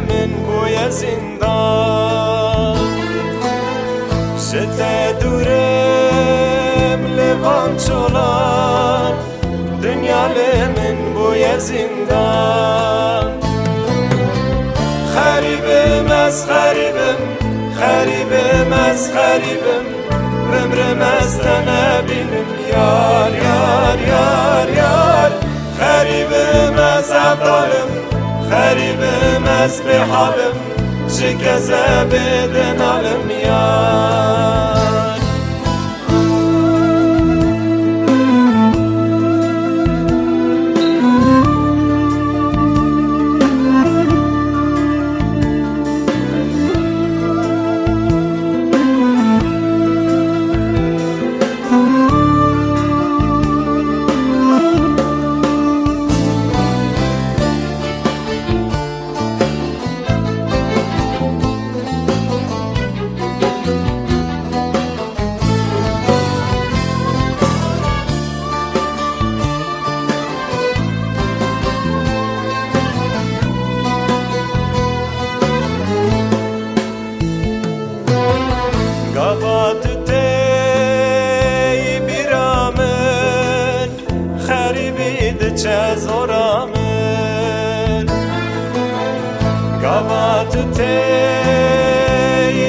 من بوی زندان شته دورم لبان چولان دنیا من بوی زندان خریبم از خریبم خریبم از خریبم بمرم از تنبینم یار یار یار یار خریبم از عبدالم خریبم از بحالم شکزه بدنالم یار چه زورامن گوات تی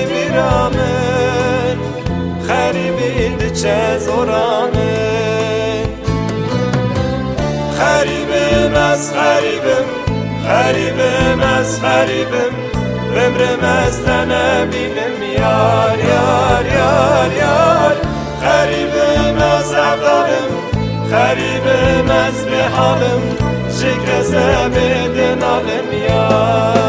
بیرامن خریبید چه زورامن خریبم از خریبم خریبم از خریبم بمرم از تنبینم یار یار یار یار خریبم از عبدالم خریبم از بحالم شکزه بدنالم یار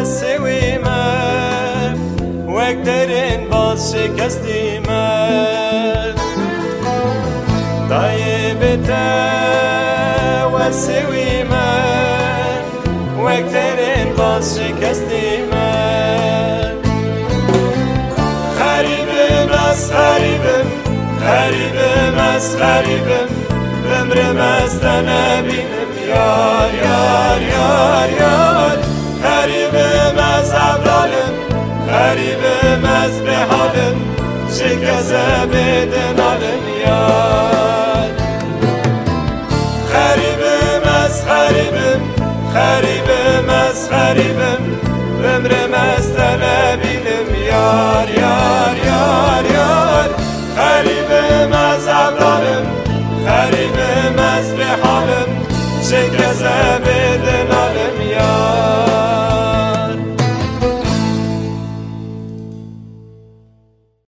وسوي من واقدرن باز شکستی من طيبته وسوي من واقدرن باز شکستی من خریبم از خریبم خریبم از خریبم بمرم از تنبینم یار یار یار یار خریبم از عبدالم خریبم از بحالم شکزه بدنالم یار خریبم از خریبم خریبم از خریبم بمرم از تنبینم